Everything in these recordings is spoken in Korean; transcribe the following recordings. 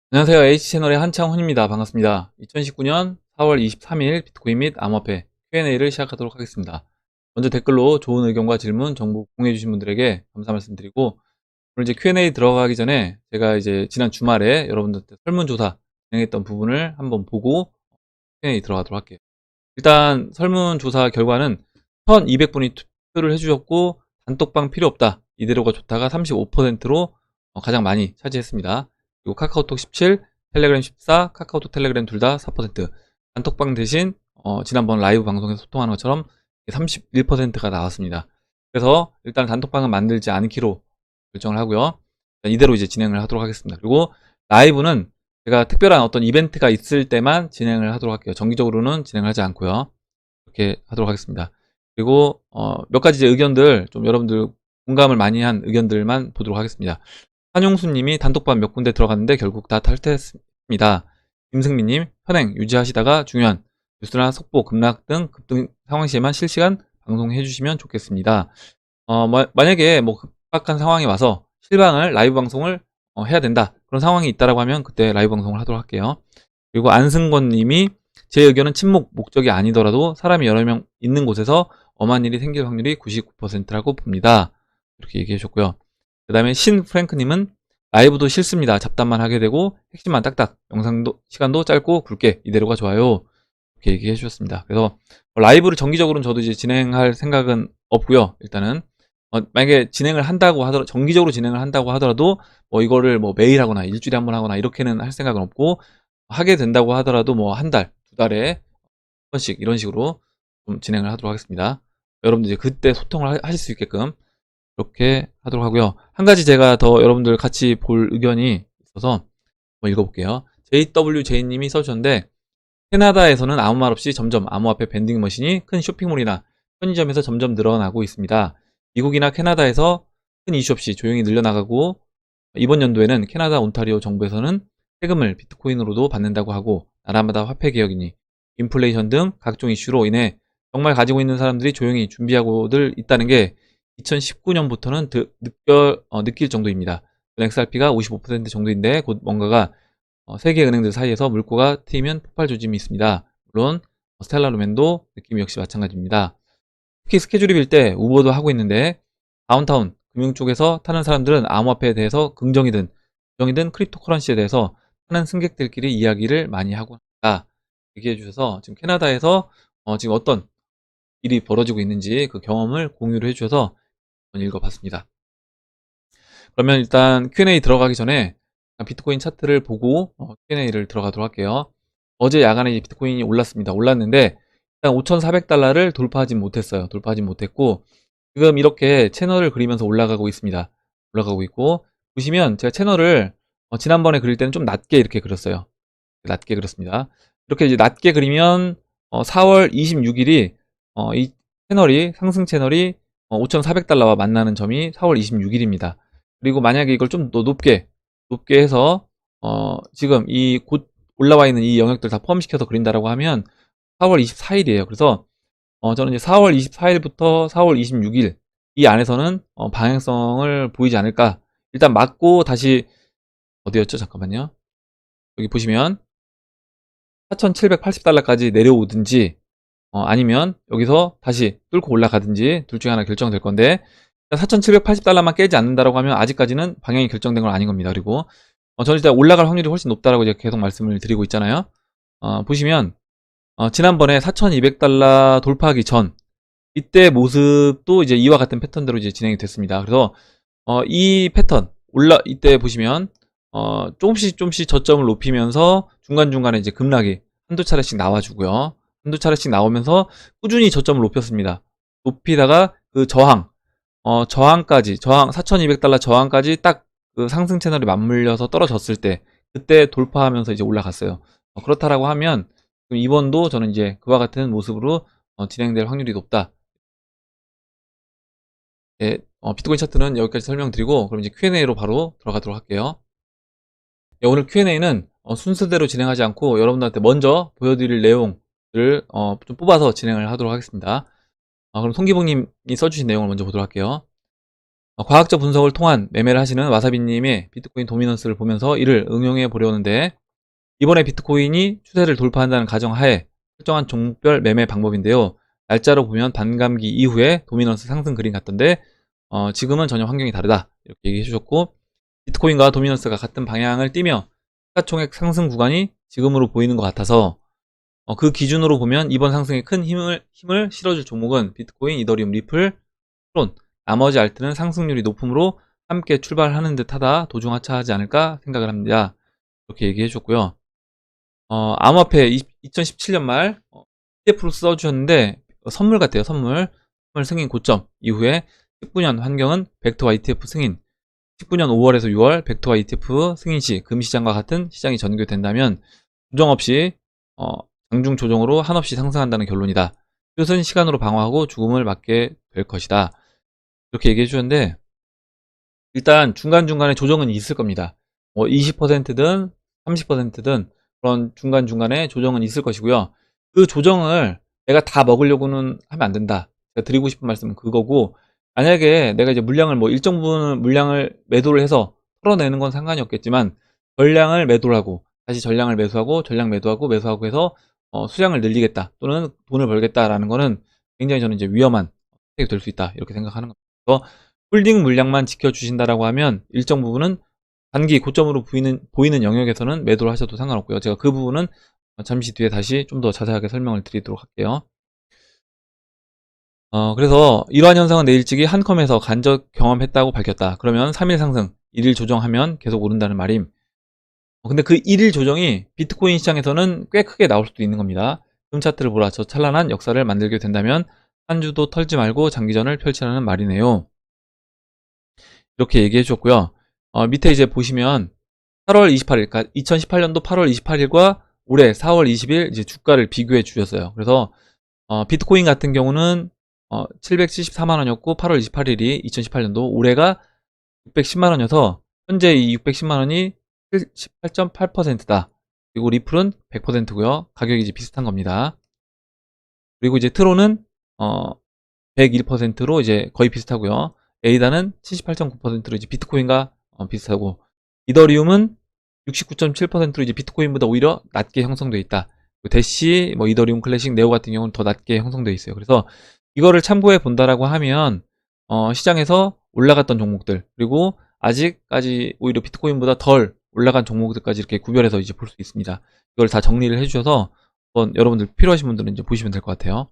안녕하세요. H채널의 한창훈입니다. 반갑습니다. 2019년 4월 23일 비트코인 및 암호화폐 Q&A를 시작하도록 하겠습니다. 먼저 댓글로 좋은 의견과 질문, 정보 공유해주신 분들에게 감사 말씀드리고, 오늘 이제 Q&A 들어가기 전에 제가 이제 지난 주말에 여러분들한테 설문조사 진행했던 부분을 한번 보고 Q&A 들어가도록 할게요. 일단 설문조사 결과는 1200분이 투표를 해주셨고, 단톡방 필요 없다, 이대로가 좋다가 35%로 가장 많이 차지했습니다. 그리고 카카오톡 17, 텔레그램 14, 카카오톡 텔레그램 둘 다 4%, 단톡방 대신 지난번 라이브 방송에서 소통하는 것처럼 31%가 나왔습니다. 그래서 일단 단톡방은 만들지 않기로 결정을 하고요. 이대로 이제 진행을 하도록 하겠습니다. 그리고 라이브는 제가 특별한 어떤 이벤트가 있을 때만 진행을 하도록 할게요. 정기적으로는 진행을 하지 않고요. 이렇게 하도록 하겠습니다. 그리고 몇 가지 이제 의견들, 좀 여러분들 공감을 많이 한 의견들만 보도록 하겠습니다. 한용수님이 단톡방 몇 군데 들어갔는데 결국 다 탈퇴했습니다. 김승민님, 현행 유지하시다가 중요한 뉴스나 속보, 급락 등 급등 상황 시에만 실시간 방송해 주시면 좋겠습니다. 만약에 뭐 급박한 상황이 와서 실방을 라이브 방송을 해야 된다, 그런 상황이 있다라고 하면 그때 라이브 방송을 하도록 할게요. 그리고 안승권님이 제 의견은 침묵 목적이 아니더라도 사람이 여러 명 있는 곳에서 엄한 일이 생길 확률이 99%라고 봅니다. 이렇게 얘기해 주셨고요. 그 다음에 신프랭크님은 라이브도 싫습니다. 잡담만 하게 되고 핵심만 딱딱, 영상도 시간도 짧고 굵게, 이대로가 좋아요. 이렇게 얘기해 주셨습니다. 그래서 라이브를 정기적으로는 저도 이제 진행할 생각은 없고요. 일단은 만약에 진행을 한다고 하더라도, 정기적으로 진행을 한다고 하더라도 뭐 이거를 뭐 매일 하거나 일주일에 한 번 하거나 이렇게는 할 생각은 없고, 하게 된다고 하더라도 뭐 한 달, 두 달에 한 번씩 이런 식으로 좀 진행을 하도록 하겠습니다. 여러분들 이제 그때 소통을 하실 수 있게끔 이렇게 하도록 하고요. 한 가지 제가 더 여러분들 같이 볼 의견이 있어서 한번 읽어볼게요. JWJ님이 써주셨는데, 캐나다에서는 아무 말 없이 점점 암호화폐 밴딩 머신이 큰 쇼핑몰이나 편의점에서 점점 늘어나고 있습니다. 미국이나 캐나다에서 큰 이슈 없이 조용히 늘려나가고, 이번 연도에는 캐나다 온타리오 정부에서는 세금을 비트코인으로도 받는다고 하고, 나라마다 화폐 개혁이니 인플레이션 등 각종 이슈로 인해 정말 가지고 있는 사람들이 조용히 준비하고들 있다는 게 2019년부터는 느낄 정도입니다. XRP가 55% 정도인데 곧 뭔가가 세계 은행들 사이에서 물꼬가 트이면 폭발 조짐이 있습니다. 물론 스텔라 루멘도 느낌이 역시 마찬가지입니다. 특히 스케줄이 빌 때 우버도 하고 있는데, 다운타운 금융 쪽에서 타는 사람들은 암호화폐에 대해서 긍정이든 부정이든 크립토 커런시에 대해서 타는 승객들끼리 이야기를 많이 하고 있다, 얘기해 주셔서 지금 캐나다에서 지금 어떤 일이 벌어지고 있는지 그 경험을 공유를 해주셔서 읽어봤습니다. 그러면 일단 Q&A 들어가기 전에 비트코인 차트를 보고 Q&A를 들어가도록 할게요. 어제 야간에 비트코인이 올랐습니다. 올랐는데 일단 5,400달러를 돌파하지 못했어요. 돌파하지 못했고, 지금 이렇게 채널을 그리면서 올라가고 있습니다. 올라가고 있고, 보시면 제가 채널을 지난번에 그릴 때는 좀 낮게 이렇게 그렸어요. 낮게 그렸습니다. 이렇게 이제 낮게 그리면 4월 26일이 이 채널이, 상승 채널이 5,400달러와 만나는 점이 4월 26일입니다. 그리고 만약에 이걸 좀 더 높게 해서 지금 이 곧 올라와 있는 이 영역들 다 포함시켜서 그린다라고 하면 4월 24일이에요. 그래서 저는 이제 4월 24일부터 4월 26일 이 안에서는 방향성을 보이지 않을까. 일단 맞고 다시, 어디였죠? 잠깐만요. 여기 보시면 4,780달러까지 내려오든지 아니면 여기서 다시 뚫고 올라가든지 둘 중에 하나 결정될 건데, 4,780달러만 깨지 않는다라고 하면 아직까지는 방향이 결정된 건 아닌 겁니다. 그리고 저는 일단 올라갈 확률이 훨씬 높다라고 이제 계속 말씀을 드리고 있잖아요. 보시면 지난번에 4,200달러 돌파하기 전 이때 모습도 이제 이와 같은 패턴대로 이제 진행이 됐습니다. 그래서 이 패턴 이때 보시면 조금씩 저점을 높이면서 중간중간에 이제 급락이 한두 차례씩 나와주고요. 한두 차례씩 나오면서 꾸준히 저점을 높였습니다. 높이다가 그 저항까지, 4,200달러 저항까지 딱 그 상승 채널이 맞물려서 떨어졌을 때, 그때 돌파하면서 이제 올라갔어요. 그렇다라고 하면 이번도 저는 이제 그와 같은 모습으로 진행될 확률이 높다. 예, 비트코인 차트는 여기까지 설명드리고, 그럼 이제 Q&A로 바로 들어가도록 할게요. 예, 오늘 Q&A는 순서대로 진행하지 않고 여러분들한테 먼저 보여드릴 내용을 좀 뽑아서 진행을 하도록 하겠습니다. 그럼 송기봉님이 써주신 내용을 먼저 보도록 할게요. 과학적 분석을 통한 매매를 하시는 와사비님의 비트코인 도미넌스를 보면서 이를 응용해 보려는데, 이번에 비트코인이 추세를 돌파한다는 가정하에 설정한 종목별 매매 방법인데요. 날짜로 보면 반감기 이후에 도미넌스 상승 그림 같던데, 지금은 전혀 환경이 다르다, 이렇게 얘기해 주셨고, 비트코인과 도미넌스가 같은 방향을 띠며 시가총액 상승 구간이 지금으로 보이는 것 같아서, 그 기준으로 보면 이번 상승에 큰 힘을 실어줄 종목은 비트코인, 이더리움, 리플, 트론, 나머지 알트는 상승률이 높으므로 함께 출발하는 듯하다, 도중하차하지 않을까 생각을 합니다. 이렇게 얘기해 주셨고요. 암호화폐 2017년 말 ETF로 써주셨는데, 선물 같아요. 선물 승인 고점 이후에 19년 환경은 벡터와 ETF 승인, 19년 5월에서 6월 벡터와 ETF 승인 시 금시장과 같은 시장이 전개된다면 조정 없이 장중 조정으로 한없이 상승한다는 결론이다. 뜻은 시간으로 방어하고 죽음을 맞게 될 것이다. 이렇게 얘기해 주셨는데, 일단 중간중간에 조정은 있을 겁니다. 20%든 30%든 그런 중간중간에 조정은 있을 것이고요. 그 조정을 내가 다 먹으려고는 하면 안 된다. 제가 드리고 싶은 말씀은 그거고, 만약에 내가 이제 물량을 일정 부분 물량을 매도를 해서 털어내는 건 상관이 없겠지만, 전량을 매도를 하고 다시 전량을 매수하고 전량 매도하고 매수하고 해서 수량을 늘리겠다 또는 돈을 벌겠다라는 거는 굉장히 저는 이제 위험한 선택이 될 수 있다, 이렇게 생각하는 겁니다. 그래서 홀딩 물량만 지켜주신다라고 하면 일정 부분은 단기 고점으로 보이는 영역에서는 매도를 하셔도 상관없고요. 제가 그 부분은 잠시 뒤에 다시 좀 더 자세하게 설명을 드리도록 할게요. 그래서 이러한 현상은 내일 일찍이 한컴에서 간접 경험했다고 밝혔다. 그러면 3일 상승, 1일 조정하면 계속 오른다는 말임. 근데 그 1일 조정이 비트코인 시장에서는 꽤 크게 나올 수도 있는 겁니다. 금 차트를 보라. 저 찬란한 역사를 만들게 된다면 한 주도 털지 말고 장기전을 펼치라는 말이네요. 이렇게 얘기해 주셨고요. 밑에 이제 보시면 8월 28일, 그러니까 2018년도 8월 28일과 올해 4월 20일 이제 주가를 비교해 주셨어요. 그래서 비트코인 같은 경우는 774만 원이었고 8월 28일이 2018년도, 올해가 610만 원이어서 현재 이 610만 원이 18.8%다. 그리고 리플은 100%고요. 가격이 이제 비슷한 겁니다. 그리고 이제 트론은 101%로 이제 거의 비슷하고요. 에이다는 78.9%로 이제 비트코인과 비슷하고, 이더리움은 69.7%로 이제 비트코인보다 오히려 낮게 형성되어 있다. 대시, 이더리움 클래식, 네오 같은 경우는 더 낮게 형성되어 있어요. 그래서 이거를 참고해 본다라고 하면 시장에서 올라갔던 종목들, 그리고 아직까지 오히려 비트코인보다 덜 올라간 종목들까지 이렇게 구별해서 이제 볼 수 있습니다. 이걸 다 정리를 해주셔서 한번 여러분들 필요하신 분들은 이제 보시면 될 것 같아요.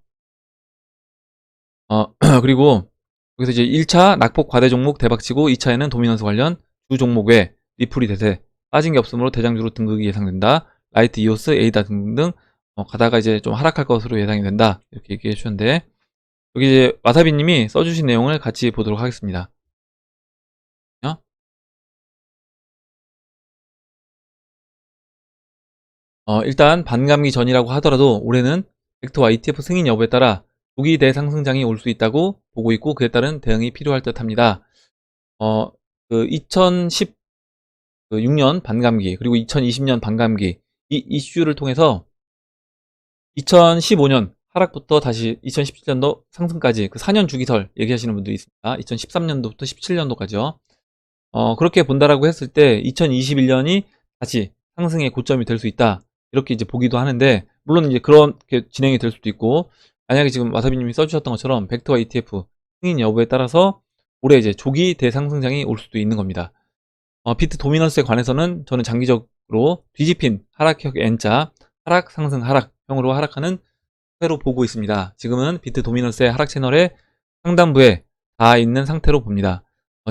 그리고 여기서 이제 1차 낙폭 과대 종목 대박치고 2차에는 도미넌스 관련 주 종목 외 리플이 대세, 빠진 게 없으므로 대장주로 등극이 예상된다. 라이트, 이오스, 에이다 등등 가다가 이제 좀 하락할 것으로 예상이 된다, 이렇게 얘기해 주셨는데, 여기 이제 와사비님이 써주신 내용을 같이 보도록 하겠습니다. 일단 반감기 전이라고 하더라도 올해는 벡터와 ETF 승인 여부에 따라 조기 대상승장이 올 수 있다고 보고 있고, 그에 따른 대응이 필요할 듯 합니다. 그 2016년 반감기 그리고 2020년 반감기 이 이슈를 통해서 2015년 하락부터 다시 2017년도 상승까지 그 4년 주기설 얘기하시는 분들이 있습니다. 2013년도부터 17년도까지요. 그렇게 본다라고 했을 때 2021년이 다시 상승의 고점이 될 수 있다, 이렇게 이제 보기도 하는데, 물론 이제 그렇게 진행이 될 수도 있고, 만약에 지금 와사비님이 써주셨던 것처럼 벡터와 ETF 승인 여부에 따라서 올해 이제 조기 대상승장이 올 수도 있는 겁니다. 비트 도미넌스에 관해서는 저는 장기적으로 뒤집힌 하락형 N자, 하락 상승 하락형으로 하락하는 상태로 보고 있습니다. 지금은 비트 도미넌스의 하락 채널의 상단부에 닿아 있는 상태로 봅니다.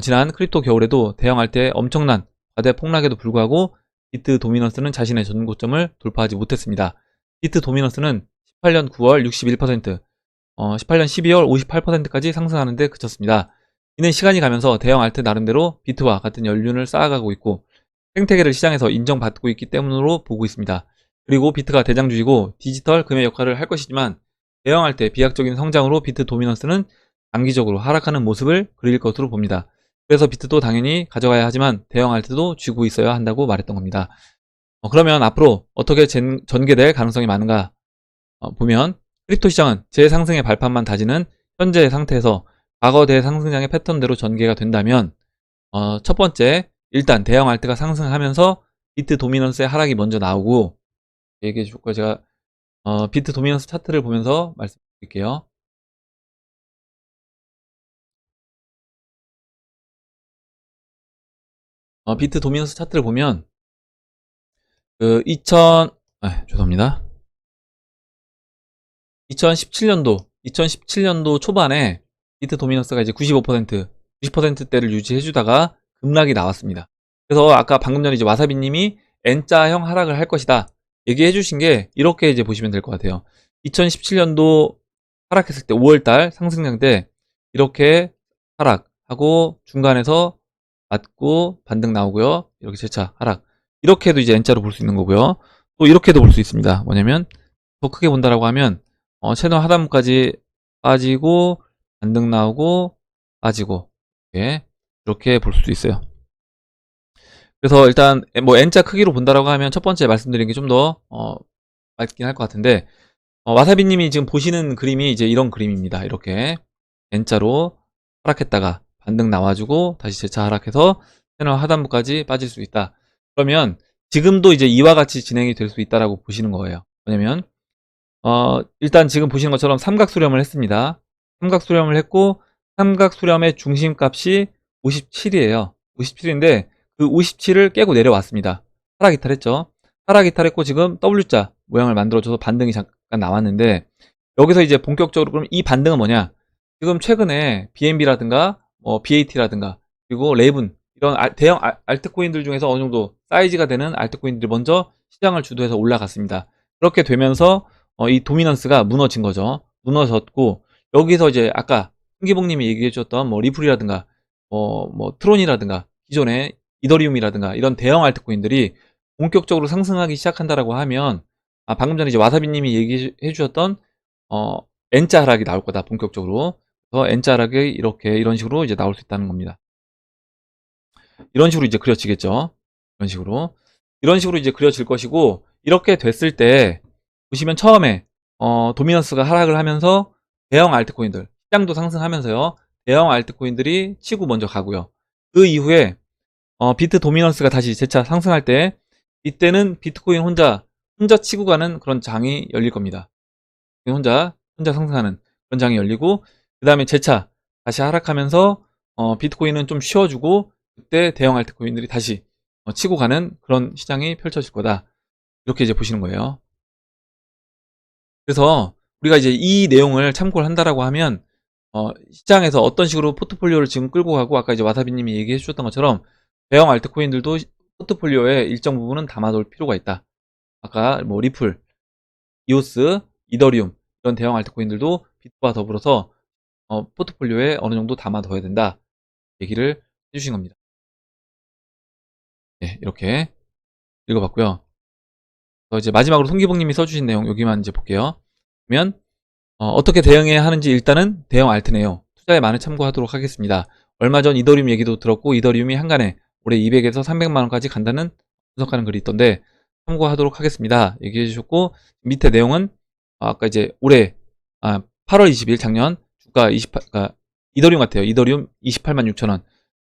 지난 크립토 겨울에도 대응할 때 엄청난 과대 폭락에도 불구하고 비트 도미넌스는 자신의 전고점을 돌파하지 못했습니다. 비트 도미넌스는 18년 9월 61%, 18년 12월 58%까지 상승하는데 그쳤습니다. 이는 시간이 가면서 대형 알트 나름대로 비트와 같은 연륜을 쌓아가고 있고 생태계를 시장에서 인정받고 있기 때문으로 보고 있습니다. 그리고 비트가 대장주이고 디지털 금의 역할을 할 것이지만, 대형 알트의 비약적인 성장으로 비트 도미넌스는 장기적으로 하락하는 모습을 그릴 것으로 봅니다. 그래서 비트도 당연히 가져가야 하지만 대형 알트도 쥐고 있어야 한다고 말했던 겁니다. 그러면 앞으로 어떻게 전개될 가능성이 많은가 보면, 크립토 시장은 재상승의 발판만 다지는 현재 상태에서 과거 대상승장의 패턴대로 전개가 된다면 첫 번째, 일단 대형 알트가 상승하면서 비트 도미넌스의 하락이 먼저 나오고, 얘기해 줄 거예요. 제가 비트 도미넌스 차트를 보면서 말씀드릴게요. 비트 도미넌스 차트를 보면 그 죄송합니다. 2017년도 초반에 비트 도미넌스가 이제 95%, 90%대를 유지해주다가 급락이 나왔습니다. 그래서 아까 방금 전에 이제 와사비님이 N자형 하락을 할 것이다 얘기해주신 게 이렇게 이제 보시면 될 것 같아요. 2017년도 하락했을 때 5월달 상승량 때 이렇게 하락하고 중간에서 맞고 반등 나오고요. 이렇게 재차 하락. 이렇게도 이제 N자로 볼 수 있는 거고요. 또 이렇게도 볼 수 있습니다. 뭐냐면 더 크게 본다라고 하면 채널 하단부까지 빠지고 반등 나오고 빠지고 이렇게 볼 수도 있어요. 그래서 일단 뭐 N자 크기로 본다라고 하면 첫 번째 말씀드린 게 좀 더 맞긴 할 것 같은데, 와사비님이 지금 보시는 그림이 이제 이런 그림입니다. 이렇게 N자로 하락했다가 반등 나와주고 다시 재차 하락해서 채널 하단부까지 빠질 수 있다. 그러면 지금도 이제 이와 같이 진행이 될 수 있다라고 보시는 거예요. 왜냐면 일단 지금 보시는 것처럼 삼각 수렴을 했습니다. 삼각 수렴을 했고 삼각 수렴의 중심값이 57이에요. 57인데 그 57을 깨고 내려왔습니다. 하락 이탈했죠. 하락 이탈했고 지금 W자 모양을 만들어줘서 반등이 잠깐 나왔는데, 여기서 이제 본격적으로 그럼 이 반등은 뭐냐? 지금 최근에 BNB라든가 BAT라든가 그리고 레이븐 이런 대형 알트코인들 중에서 어느 정도 사이즈가 되는 알트코인들이 먼저 시장을 주도해서 올라갔습니다. 그렇게 되면서 이 도미넌스가 무너진 거죠. 무너졌고 여기서 이제 아까 흥기봉님이 얘기해 주셨던 뭐 리플이라든가 뭐 트론이라든가 기존의 이더리움이라든가 이런 대형 알트코인들이 본격적으로 상승하기 시작한다라고 하면, 방금 전에 이제 와사비님이 얘기해 주셨던 N자 하락이 나올 거다 본격적으로. 그래서 N자 하락이 이런 식으로 이제 나올 수 있다는 겁니다. 이런 식으로 이제 그려지겠죠. 이런 식으로 이제 그려질 것이고, 이렇게 됐을 때 보시면 처음에 도미넌스가 하락을 하면서 대형 알트코인들 시장도 상승하면서요, 대형 알트코인들이 치고 먼저 가고요. 그 이후에 비트 도미넌스가 다시 재차 상승할 때 이때는 비트코인 혼자 치고 가는 그런 장이 열릴 겁니다. 혼자 상승하는 그런 장이 열리고, 그 다음에 재차 다시 하락하면서 비트코인은 좀 쉬어주고 그때 대형 알트코인들이 다시 치고 가는 그런 시장이 펼쳐질 거다. 이렇게 이제 보시는 거예요. 그래서 우리가 이제 이 내용을 참고를 한다라고 하면 시장에서 어떤 식으로 포트폴리오를 지금 끌고 가고, 아까 이제 와사비님이 얘기해 주셨던 것처럼 대형 알트코인들도 포트폴리오에 일정 부분은 담아둘 필요가 있다. 아까 뭐 리플, 이오스, 이더리움 이런 대형 알트코인들도 비트와 더불어서 포트폴리오에 어느 정도 담아둬야 된다 얘기를 해주신 겁니다. 네, 이렇게 읽어봤고요. 이제 마지막으로 송기봉님이 써주신 내용 여기만 이제 볼게요. 그러면 어떻게 대응해야 하는지 일단은 대형 알트네요. 투자에 많은 참고하도록 하겠습니다. 얼마 전 이더리움 얘기도 들었고 이더리움이 한간에 올해 200에서 300만원까지 간다는 분석하는 글이 있던데 참고하도록 하겠습니다. 얘기해 주셨고, 밑에 내용은 아까 이제 올해 8월 20일 작년 주가 28, 이더리움 같아요. 이더리움 28만 6천원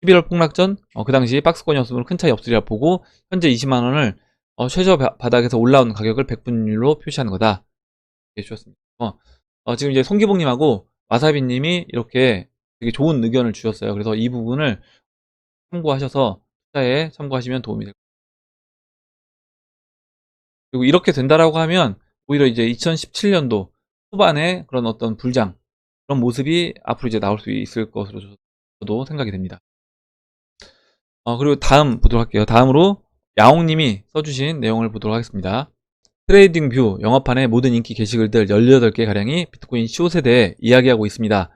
11월 폭락 전 그 당시 박스권이었으므로 큰 차이 없으리라 보고 현재 20만원을 최저 바닥에서 올라온 가격을 100분율로 표시하는 거다. 얘기해 주셨습니다. 지금 이제 송기봉님하고 와사비님이 이렇게 되게 좋은 의견을 주셨어요. 그래서 이 부분을 참고하셔서 투자에 참고하시면 도움이 될 것 같아요. 그리고 이렇게 된다라고 하면 오히려 이제 2017년도 후반에 그런 어떤 불장 그런 모습이 앞으로 이제 나올 수 있을 것으로 저도 생각이 됩니다. 그리고 다음 보도록 할게요. 다음으로 야옹님이 써주신 내용을 보도록 하겠습니다. 트레이딩 뷰 영업판의 모든 인기 게시글들 18개 가량이 비트코인 시옷에 대해 이야기하고 있습니다.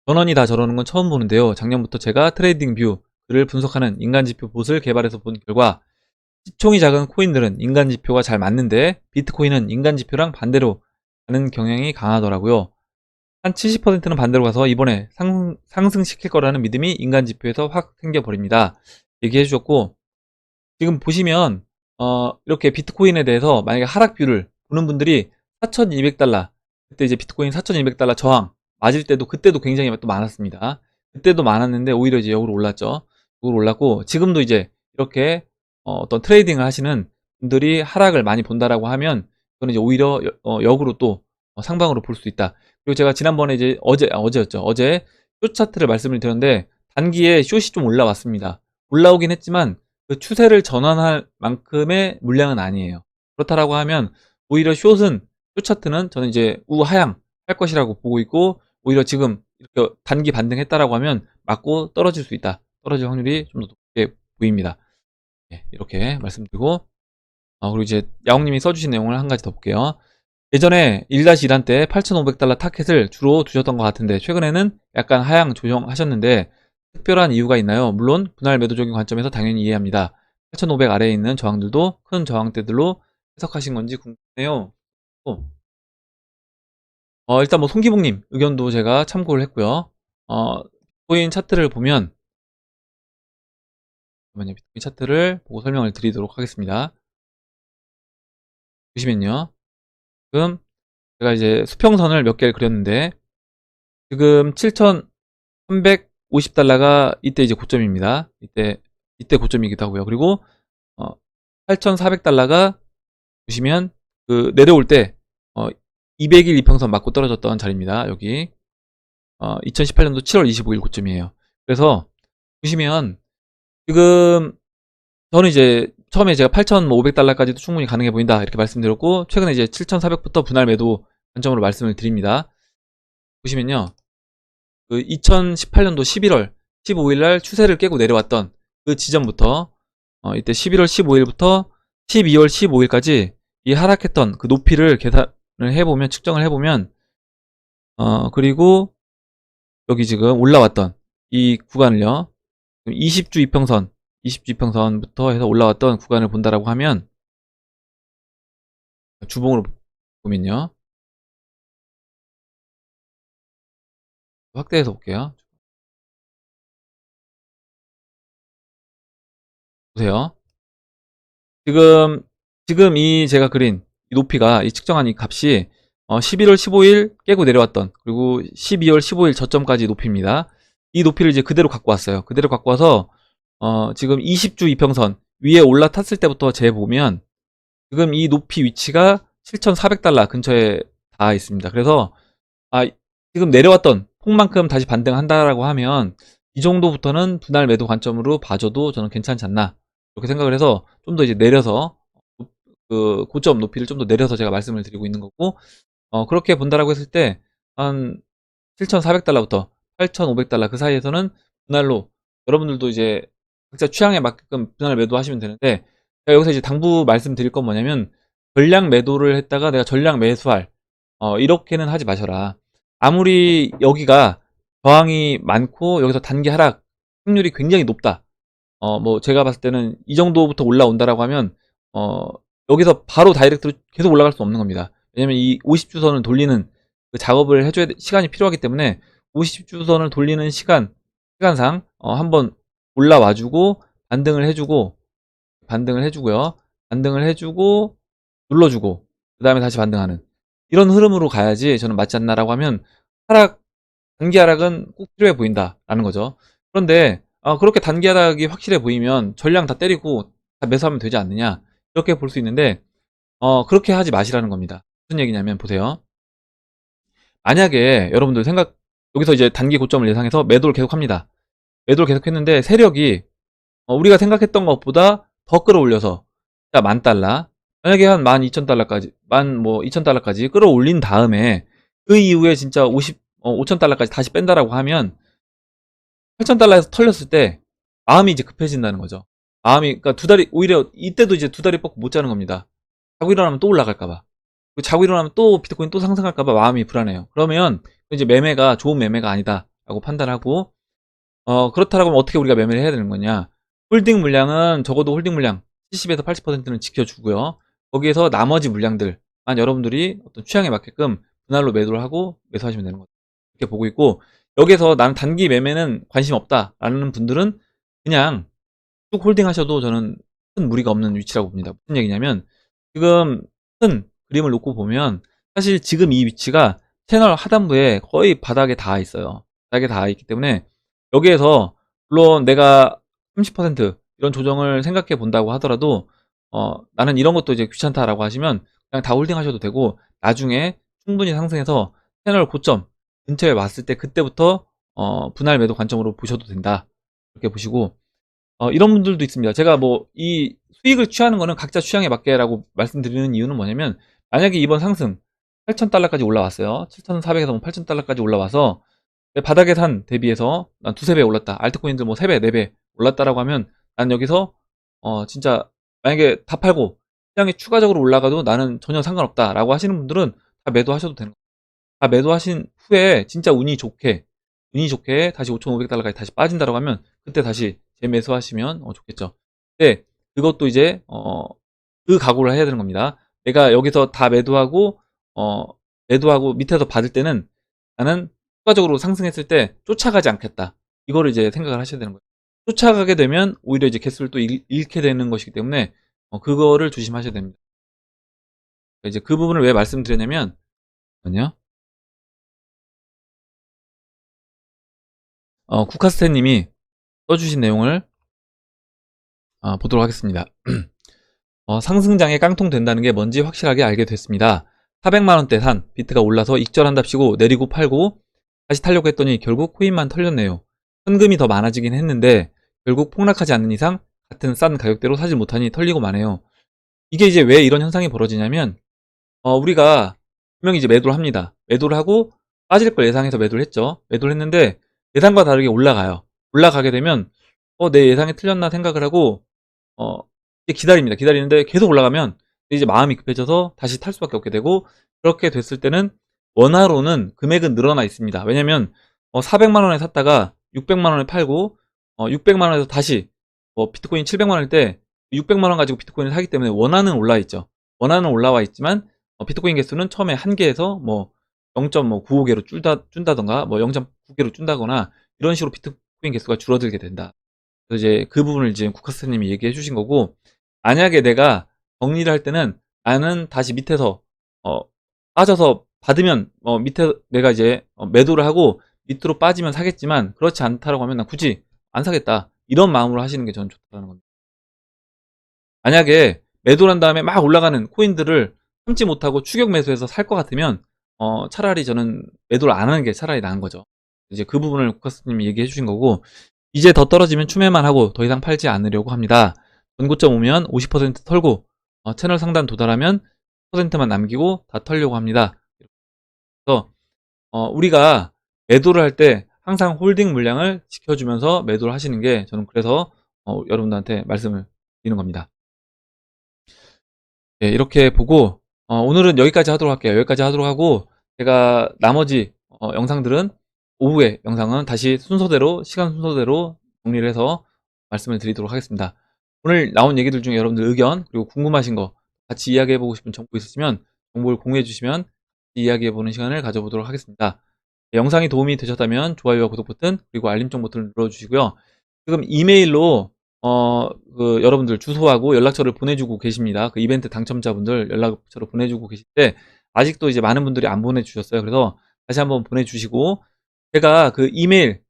전원이 다 저러는 건 처음 보는데요. 작년부터 제가 트레이딩 뷰 글을 분석하는 인간지표 봇을 개발해서 본 결과 시총이 작은 코인들은 인간지표가 잘 맞는데 비트코인은 인간지표랑 반대로 가는 경향이 강하더라고요. 한 70%는 반대로 가서 이번에 상승시킬 거라는 믿음이 인간지표에서 확 생겨버립니다. 얘기해 주셨고, 지금 보시면 이렇게 비트코인에 대해서 만약에 하락 뷰를 보는 분들이 4,200달러, 그때 이제 비트코인 4,200달러 저항 맞을 때도 그때도 굉장히 또 많았습니다. 그때도 많았는데 오히려 이제 역으로 올랐죠. 역으로 올랐고 지금도 이제 이렇게 어떤 트레이딩을 하시는 분들이 하락을 많이 본다라고 하면 그거는 이제 오히려 역으로 또 상방으로 볼 수 있다. 그리고 제가 지난번에 이제 어제였죠. 어제 숏 차트를 말씀을 드렸는데 단기에 숏이 좀 올라왔습니다. 올라오긴 했지만 그 추세를 전환할 만큼의 물량은 아니에요. 그렇다라고 하면 오히려 숏은 숏 차트는 저는 이제 우하향 할 것이라고 보고 있고 오히려 지금 이렇게 단기 반등했다라고 하면 맞고 떨어질 수 있다. 떨어질 확률이 좀 더 높게 보입니다. 네, 이렇게 말씀드리고 그리고 이제 야옹님이 써주신 내용을 한 가지 더 볼게요. 예전에 1-1한 때 $8,500 타켓을 주로 두셨던 것 같은데 최근에는 약간 하향 조정하셨는데 특별한 이유가 있나요? 물론 분할 매도적인 관점에서 당연히 이해합니다. 8,500 아래에 있는 저항들도 큰 저항대들로 해석하신 건지 궁금해요. 일단 뭐 송기봉님 의견도 제가 참고를 했고요. 비트코인 차트를 보면 잠깐만요. 비트코인 차트를 보고 설명을 드리도록 하겠습니다. 보시면요. 지금 제가 이제 수평선을 몇 개를 그렸는데 지금 7,350달러가 이때 이제 고점입니다. 이때 고점이기도 하고요. 그리고 8,400달러가 보시면 그 내려올 때 200일 이평선 맞고 떨어졌던 자리입니다. 여기 2018년도 7월 25일 고점이에요. 그래서 보시면 지금 저는 이제 처음에 제가 8,500달러까지도 충분히 가능해 보인다 이렇게 말씀드렸고 최근에 이제 7,400부터 분할 매도 관점으로 말씀을 드립니다. 보시면요. 그 2018년도 11월 15일 날 추세를 깨고 내려왔던 그 지점부터 이때 11월 15일부터 12월 15일까지 이 하락했던 그 높이를 계산을 해보면 측정을 해보면 그리고 여기 지금 올라왔던 이 구간을요 20주 이평선부터 해서 올라왔던 구간을 본다라고 하면 주봉으로 보면요 확대해서 볼게요. 보세요. 지금 이 제가 그린 이 높이가 이 측정한 이 값이 11월 15일 깨고 내려왔던 그리고 12월 15일 저점까지 높이입니다. 이 높이를 이제 그대로 갖고 왔어요. 그대로 갖고 와서 지금 20주 이평선 위에 올라탔을 때부터 재보면 지금 이 높이 위치가 7,400달러 근처에 닿아 있습니다. 그래서 지금 내려왔던 폭만큼 다시 반등한다라고 하면 이 정도부터는 분할 매도 관점으로 봐줘도 저는 괜찮지 않나 이렇게 생각을 해서 좀 더 이제 내려서 그 고점 높이를 좀 더 내려서 제가 말씀을 드리고 있는 거고 그렇게 본다라고 했을 때 한 7,400달러부터 8,500달러 그 사이에서는 분할로 여러분들도 이제 각자 취향에 맞게끔 분할 매도하시면 되는데 제가 여기서 이제 당부 말씀드릴 건 뭐냐면 전량 매도를 했다가 내가 전량 매수할 이렇게는 하지 마셔라. 아무리 여기가 저항이 많고 여기서 단기 하락 확률이 굉장히 높다. 뭐 제가 봤을 때는 이 정도부터 올라온다라고 하면 여기서 바로 다이렉트로 계속 올라갈 수 없는 겁니다. 왜냐면 이 50주선을 돌리는 그 작업을 해줘야 시간이 필요하기 때문에 50주선을 돌리는 시간상 한번 올라와주고 반등을 해주고요. 반등을 해주고 눌러주고 그 다음에 다시 반등하는 이런 흐름으로 가야지 저는 맞지 않나라고 하면 단기 하락은 꼭 필요해 보인다라는 거죠. 그런데 그렇게 단기 하락이 확실해 보이면 전량 다 때리고 다 매수하면 되지 않느냐 이렇게 볼 수 있는데 그렇게 하지 마시라는 겁니다. 무슨 얘기냐면 보세요. 만약에 여러분들 여기서 이제 단기 고점을 예상해서 매도를 계속합니다. 매도를 계속했는데 세력이 우리가 생각했던 것보다 더 끌어올려서 10,000달러 만약에 한 12,000달러까지 2,000달러까지 끌어올린 다음에 그 이후에 진짜 5,000달러까지 다시 뺀다라고 하면 8,000달러에서 털렸을 때 마음이 이제 급해진다는 거죠. 그러니까 오히려 이때도 이제 두 다리 뻗고 못 자는 겁니다. 자고 일어나면 또 올라갈까봐. 자고 일어나면 또 비트코인 또 상승할까봐 마음이 불안해요. 그러면 이제 매매가 좋은 매매가 아니다라고 판단하고 그렇다라고 하면 어떻게 우리가 매매를 해야 되는 거냐? 홀딩 물량은 적어도 홀딩 물량 70에서 80%는 지켜주고요. 거기에서 나머지 물량들만 여러분들이 어떤 취향에 맞게끔 분할로 매도를 하고 매수하시면 되는 거죠. 이렇게 보고 있고 여기서 나는 단기 매매는 관심 없다라는 분들은 그냥 쭉 홀딩 하셔도 저는 큰 무리가 없는 위치라고 봅니다. 무슨 얘기냐면 지금 큰 그림을 놓고 보면 사실 지금 이 위치가 채널 하단부에 거의 바닥에 닿아 있어요. 바닥에 닿아 있기 때문에 여기에서 물론 내가 30% 이런 조정을 생각해 본다고 하더라도 나는 이런 것도 이제 귀찮다라고 하시면 그냥 다 홀딩 하셔도 되고, 나중에 충분히 상승해서 채널 고점 근처에 왔을 때 그때부터 분할 매도 관점으로 보셔도 된다, 이렇게 보시고, 이런 분들도 있습니다. 제가 뭐 이 수익을 취하는 거는 각자 취향에 맞게라고 말씀드리는 이유는 뭐냐면, 만약에 이번 상승 8,000달러까지 올라왔어요. 7,400에서 8,000달러까지 올라와서 바닥에 산 대비해서 난 두세 배 올랐다, 알트코인들 뭐 3배, 4배 올랐다라고 하면, 난 여기서 진짜 만약에 다 팔고 시장이 추가적으로 올라가도 나는 전혀 상관없다라고 하시는 분들은 다 매도하셔도 되는 거예요. 다 매도하신 후에 진짜 운이 좋게 다시 5,500달러까지 다시 빠진다라고 하면 그때 다시 재매수하시면 좋겠죠. 근데 그것도 이제 그 각오를 해야 되는 겁니다. 내가 여기서 다 매도하고 밑에서 받을 때는 나는 추가적으로 상승했을 때 쫓아가지 않겠다, 이거를 이제 생각을 하셔야 되는 거예요. 쫓아가게 되면 오히려 이제 개수를 또 잃게 되는 것이기 때문에 그거를 조심하셔야 됩니다. 이제 그 부분을 왜 말씀드렸냐면, 아니요, 쿠카스테님이 써주신 내용을 보도록 하겠습니다. 상승장에 깡통 된다는 게 뭔지 확실하게 알게 됐습니다. 400만원대 산 비트가 올라서 익절한답시고 내리고 팔고 다시 타려고 했더니 결국 코인만 털렸네요. 현금이 더 많아지긴 했는데 결국 폭락하지 않는 이상 같은 싼 가격대로 사지 못하니 털리고 마네요. 이게 이제 왜 이런 현상이 벌어지냐면, 우리가 분명히 이제 매도를 합니다. 매도를 하고 빠질 걸 예상해서 매도를 했죠. 매도를 했는데 예상과 다르게 올라가요. 올라가게 되면 내 예상이 틀렸나 생각을 하고 이제 기다립니다. 기다리는데 계속 올라가면 이제 마음이 급해져서 다시 탈 수밖에 없게 되고, 그렇게 됐을 때는 원화로는 금액은 늘어나 있습니다. 왜냐면 400만 원에 샀다가 600만 원에 팔고 600만 원에서 다시 비트코인 700만 원일 때 600만 원 가지고 비트코인을 사기 때문에 원화는 올라 있죠. 원화는 올라와 있지만 비트코인 개수는 처음에 1개에서 뭐 0.95개로 준다던가 뭐 0.9개로 준다거나 이런 식으로 비트코인 개수가 줄어들게 된다. 그래서 이제 그 부분을 이제 국카스님이 얘기해 주신 거고, 만약에 내가 정리를 할 때는 나는 다시 밑에서 어, 빠져서 받으면 밑에 내가 이제 매도를 하고 밑으로 빠지면 사겠지만, 그렇지 않다라고 하면 난 굳이 안 사겠다, 이런 마음으로 하시는 게 저는 좋다는 겁니다. 만약에 매도를 한 다음에 막 올라가는 코인들을 참지 못하고 추격 매수해서 살 것 같으면 차라리 저는 매도를 안 하는 게 차라리 나은 거죠. 이제 그 부분을 국카스님이 얘기해 주신 거고, 이제 더 떨어지면 추매만 하고 더 이상 팔지 않으려고 합니다. 전고점 오면 50% 털고 채널 상단 도달하면 10%만 남기고 다 털려고 합니다. 그래서 우리가 매도를 할 때 항상 홀딩 물량을 지켜주면서 매도를 하시는 게, 저는 그래서 여러분들한테 말씀을 드리는 겁니다. 네, 이렇게 보고 오늘은 여기까지 하도록 할게요. 여기까지 하도록 하고, 제가 나머지 영상들은 오후에 영상은 다시 순서대로, 시간 순서대로 정리를 해서 말씀을 드리도록 하겠습니다. 오늘 나온 얘기들 중에 여러분들 의견 그리고 궁금하신 거, 같이 이야기해보고 싶은 정보 있으시면 정보를 공유해 주시면 이야기해보는 시간을 가져보도록 하겠습니다. 네, 영상이 도움이 되셨다면 좋아요와 구독 버튼 그리고 알림 정 버튼을 눌러주시고요. 지금 이메일로 여러분들 주소하고 연락처를 보내주고 계십니다. 그 이벤트 당첨자분들 연락처를 보내주고 계신데 아직도 이제 많은 분들이 안 보내주셨어요. 그래서 다시 한번 보내주시고, 제가 그 이메일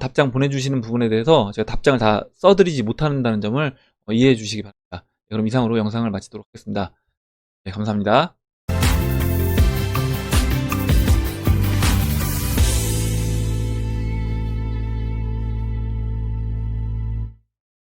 답장 보내주시는 부분에 대해서 제가 답장을 다 써드리지 못한다는 점을 이해해 주시기 바랍니다. 네, 그럼 이상으로 영상을 마치도록 하겠습니다. 네, 감사합니다.